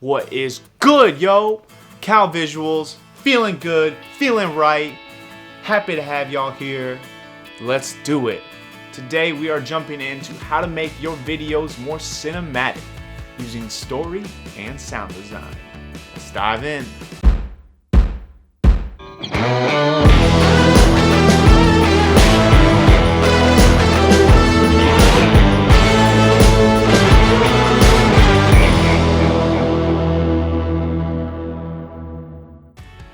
What is good, yo? Cal Visuals, feeling good, feeling right. Happy to have y'all here. Let's do it. Today we are jumping into how to make your videos more cinematic using story and sound design. Let's dive in.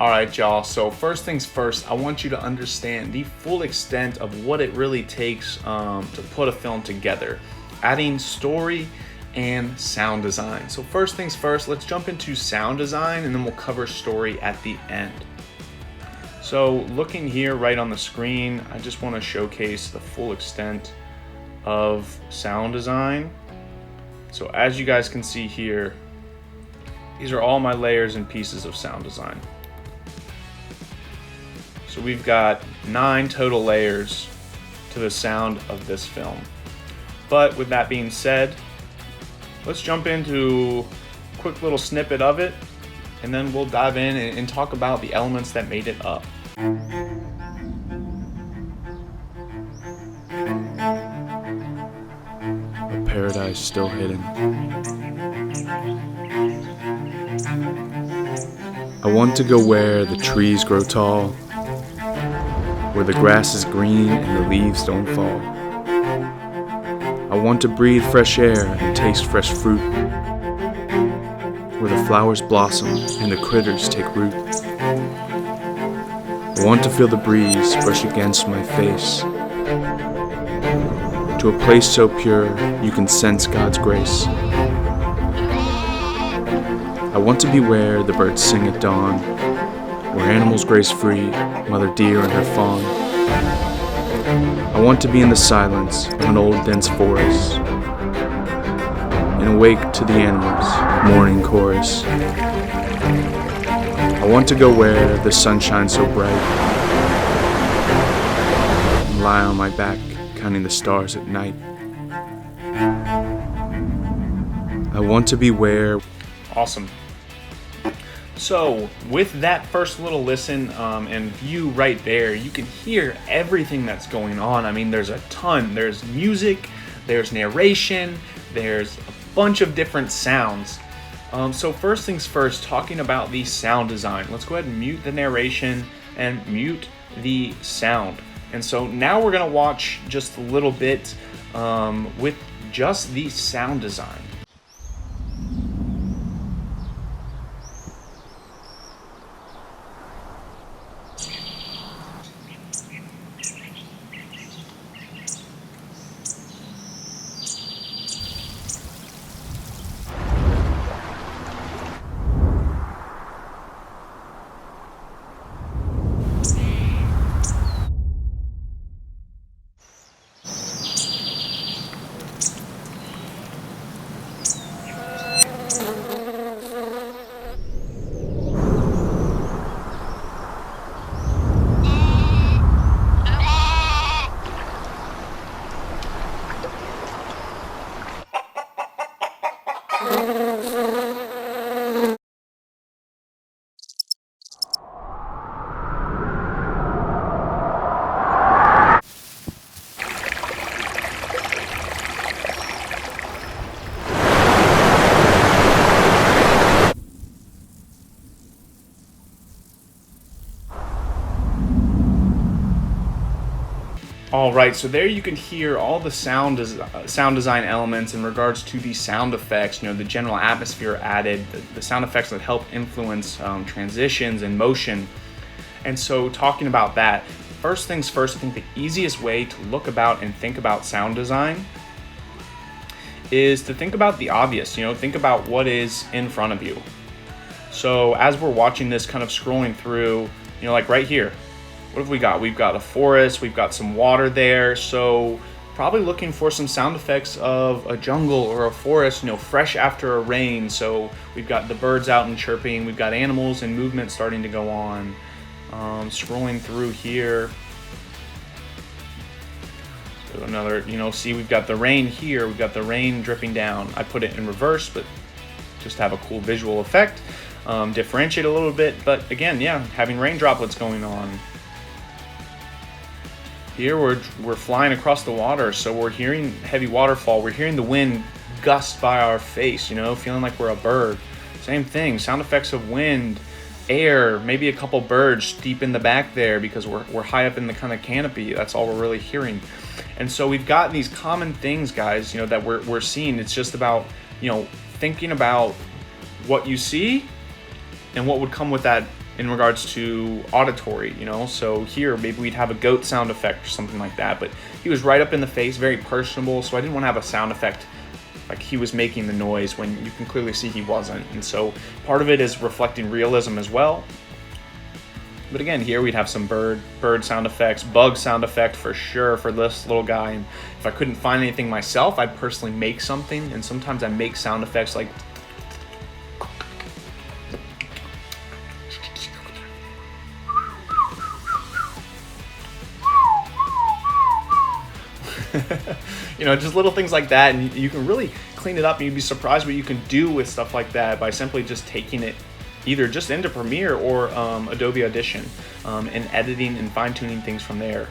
Alright y'all, so first things first, I want you to understand the full extent of what it really takes to put a film together, adding story and sound design. So first things first, let's jump into sound design and then we'll cover story at the end. So looking here right on the screen, I just want to showcase the full extent of sound design. So as you guys can see here, these are all my layers and pieces of sound design. So we've got 9 total layers to the sound of this film. But with that being said, let's jump into a quick little snippet of it, and then we'll dive in and talk about the elements that made it up. A paradise still hidden. I want to go where the trees grow tall, where the grass is green and the leaves don't fall. I want to breathe fresh air and taste fresh fruit, where the flowers blossom and the critters take root. I want to feel the breeze brush against my face, to a place so pure you can sense God's grace. I want to be where the birds sing at dawn, where animals graze free, mother deer and her fawn. I want to be in the silence of an old dense forest, and awake to the animals' morning chorus. I want to go where the sun shines so bright, and lie on my back counting the stars at night. I want to be where... Awesome. So with that first little listen and view right there, you can hear everything that's going on. I mean, there's a ton. There's music, there's narration, there's a bunch of different sounds. So first things first, talking about the sound design. Let's go ahead and mute the narration and mute the sound. And so now we're gonna watch just a little bit with just the sound design. Alright, so there you can hear all the sound design elements in regards to the sound effects, the general atmosphere added, the sound effects that help influence transitions and motion. And so talking about that, first things first, I think the easiest way to look about and think about sound design is to think about the obvious, think about what is in front of you. So as we're watching this, kind of scrolling through, like right here, what have we got? We've got a forest, we've got some water there, so probably looking for some sound effects of a jungle or a forest, fresh after a rain. So we've got the birds out and chirping, we've got animals and movement starting to go on. Scrolling through here, so another, see, we've got the rain here, we've got the rain dripping down. I put it in reverse, but just to have a cool visual effect, differentiate a little bit. But again, yeah, having rain droplets going on. Here we're flying across the water, so we're hearing heavy waterfall. We're hearing the wind gust by our face, you know, feeling like we're a bird. Same thing, sound effects of wind, air, maybe a couple birds deep in the back there because we're high up in the kind of canopy. That's all we're really hearing. And so we've got these common things, guys, you know, that we're seeing. It's just about, you know, thinking about what you see and what would come with that in regards to auditory, you know. So here maybe we'd have a goat sound effect or something like that, but he was right up in the face, very personable, so I didn't want to have a sound effect like he was making the noise when you can clearly see he wasn't. And so part of it is reflecting realism as well. But again, here we'd have some bird sound effects, bug sound effect for sure for this little guy. And if I couldn't find anything myself, I'd personally make something, and sometimes I make sound effects like you know, just little things like that, and you can really clean it up, and you'd be surprised what you can do with stuff like that by simply just taking it either just into Premiere or Adobe Audition and editing and fine-tuning things from there.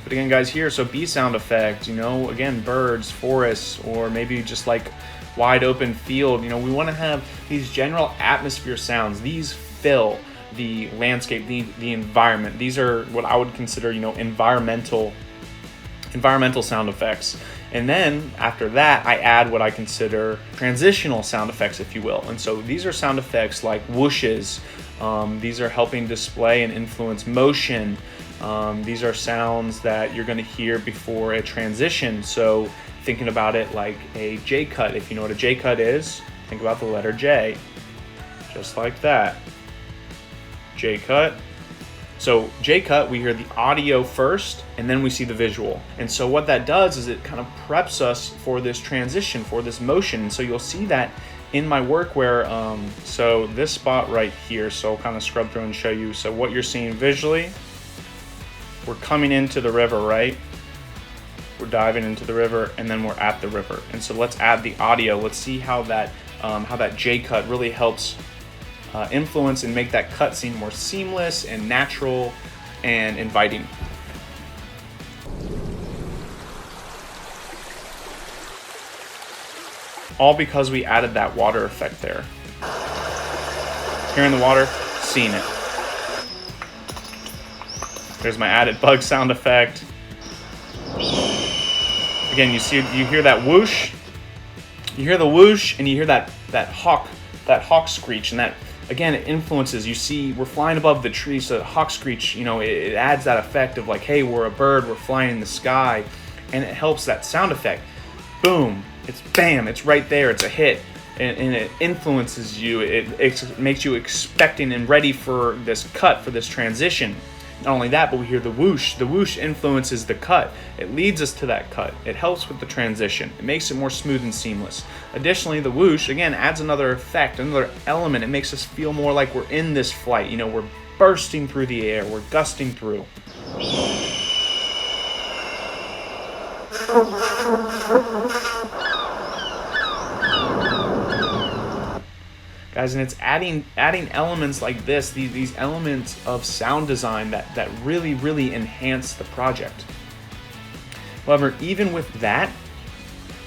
But again, guys, here, so bee sound effect, you know, again, birds, forests, or maybe just like wide open field. You know, we want to have these general atmosphere sounds. These fill the landscape, the environment. These are what I would consider, you know, environmental sound effects. And then after that, I add what I consider transitional sound effects, if you will. And so these are sound effects like whooshes. These are helping display and influence motion. These are sounds that you're going to hear before a transition. So thinking about it like a J cut. If you know what a J cut is, think about the letter J, just like that. J cut. So J cut, we hear the audio first, and then we see the visual. And so what that does is it kind of preps us for this transition, for this motion. And so you'll see that in my work where, so this spot right here, so I'll kind of scrub through and show you. So what you're seeing visually, we're coming into the river, right? We're diving into the river, and then we're at the river. And so let's add the audio. Let's see how that J cut really helps influence and make that cut scene more seamless and natural and inviting. All because we added that water effect there. Hearing the water, seeing it. There's my added bug sound effect. Again, you hear that whoosh. You hear the whoosh, and you hear that hawk screech, and that, again, it influences. You see, we're flying above the trees, so that hawk screech, you know, it adds that effect of like, hey, we're a bird, we're flying in the sky, and it helps that sound effect. Boom, it's bam, it's right there, it's a hit, and it influences you. It makes you expecting and ready for this cut, for this transition. Not only that, but we hear the whoosh. The whoosh influences the cut. It leads us to that cut. It helps with the transition. It makes it more smooth and seamless. Additionally, the whoosh, again, adds another effect, another element. It makes us feel more like we're in this flight. You know, we're bursting through the air. We're gusting through. Guys, and it's adding elements like this, these elements of sound design that really enhance the project. However, even with that,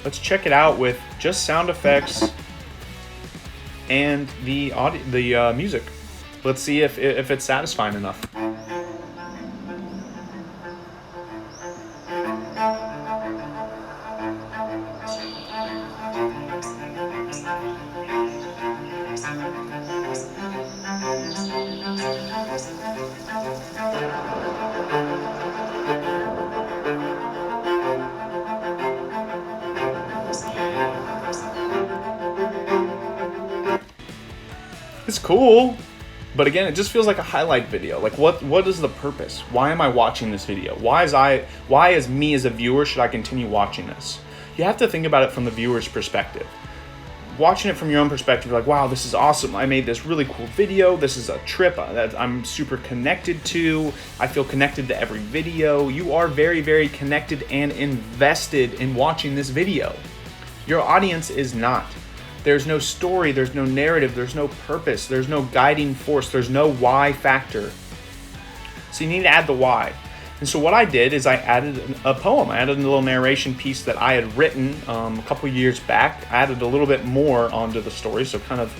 let's check it out with just sound effects and the music. Let's see if it's satisfying enough. It's cool, but again, it just feels like a highlight video. Like, what is the purpose? Why am I watching this video? Why as me as a viewer should I continue watching this? You have to think about it from the viewer's perspective. Watching it from your own perspective, you're like, wow, this is awesome. I made this really cool video. This is a trip that I'm super connected to. I feel connected to every video. You are very connected and invested in watching this video. Your audience is not. there's no story, there's no narrative, there's no purpose, there's no guiding force, there's no why factor. So you need to add the why. And so what I did is I added a poem. I added a little narration piece that I had written a couple years back. I added a little bit more onto the story, so kind of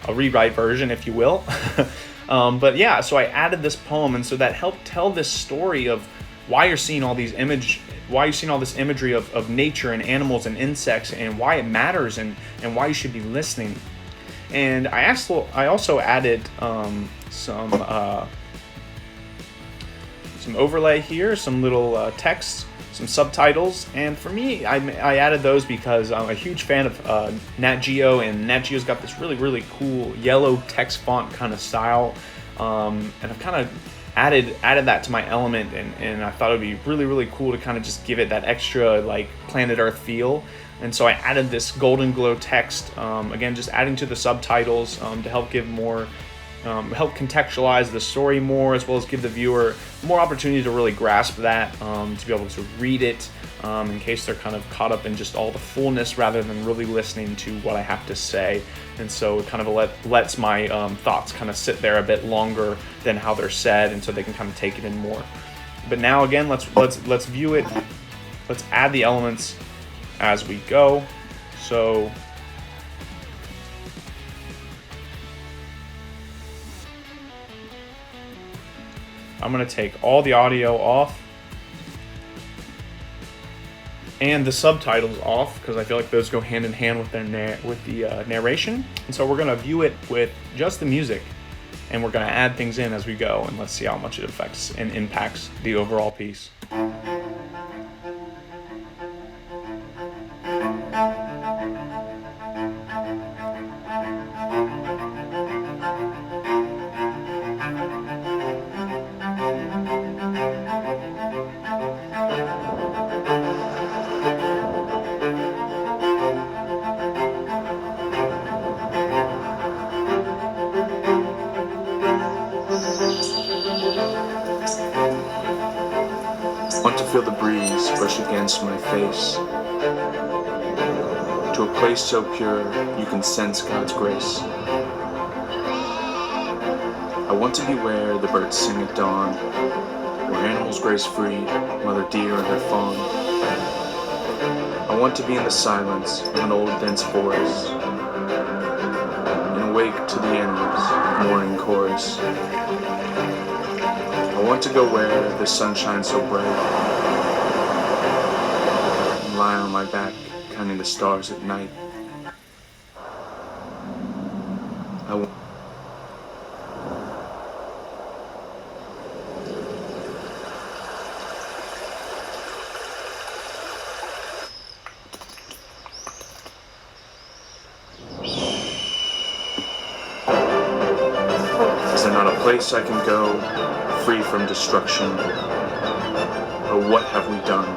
a rewrite version, if you will. But yeah, so I added this poem, and so that helped tell this story of why you're seeing all these why you're seeing all this imagery of nature and animals and insects, and why it matters, and why you should be listening. And I also added some overlay here, some little text, some subtitles, and for me, I added those because I'm a huge fan of Nat Geo, and Nat Geo's got this really cool yellow text font kind of style, and I've kind of added that to my element, and I thought it would be really cool to kind of just give it that extra like planet Earth feel. And so I added this golden glow text, again just adding to the subtitles to help give more help contextualize the story more, as well as give the viewer more opportunity to really grasp that, to be able to read it in case they're kind of caught up in just all the fullness rather than really listening to what I have to say. And so it kind of lets my thoughts kind of sit there a bit longer than how they're said, and so they can kind of take it in more. But now again, let's view it. Let's add the elements as we go. So I'm going to take all the audio off and the subtitles off, because I feel like those go hand in hand with the narration. And so we're going to view it with just the music, and we're going to add things in as we go, and let's see how much it affects and impacts the overall piece. Want to feel the breeze brush against my face, to a place so pure you can sense God's grace. I want to be where the birds sing at dawn, where animals graze free, mother deer and her fawn. I want to be in the silence of an old dense forest, and awake to the animals' morning chorus. I want to go where the sun shines so bright, and lie on my back counting the stars at night. Is there not a place I can go free from destruction? Or what have we done?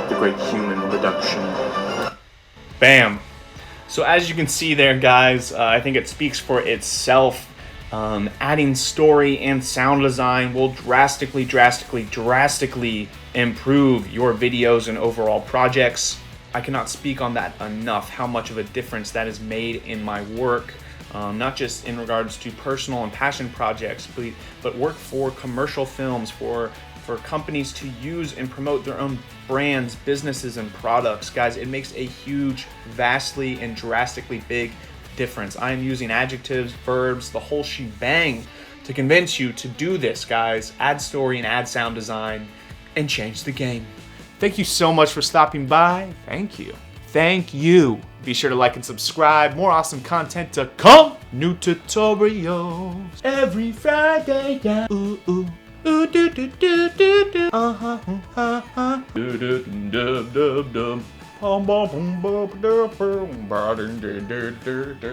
The great human reduction. Bam. So as you can see there, guys, I think it speaks for itself. Adding story and sound design will drastically improve your videos and overall projects. I cannot speak on that enough, how much of a difference that has made in my work. Not just in regards to personal and passion projects, but work for commercial films, for companies to use and promote their own brands, businesses, and products. Guys, it makes a huge, vastly, and drastically big difference. I am using adjectives, verbs, the whole shebang to convince you to do this, guys. Add story and add sound design and change the game. Thank you so much for stopping by. Thank you. Thank you. Be sure to like and subscribe. More awesome content to come. New tutorials every Friday. Yeah. Ooh, ooh. Ooh, do, do, do, do, do. Uh-huh. Uh-huh. Do, do, do, do, do. Boom, boom, boom, boom, boom, boom. Ba-dum, do, do, do, do.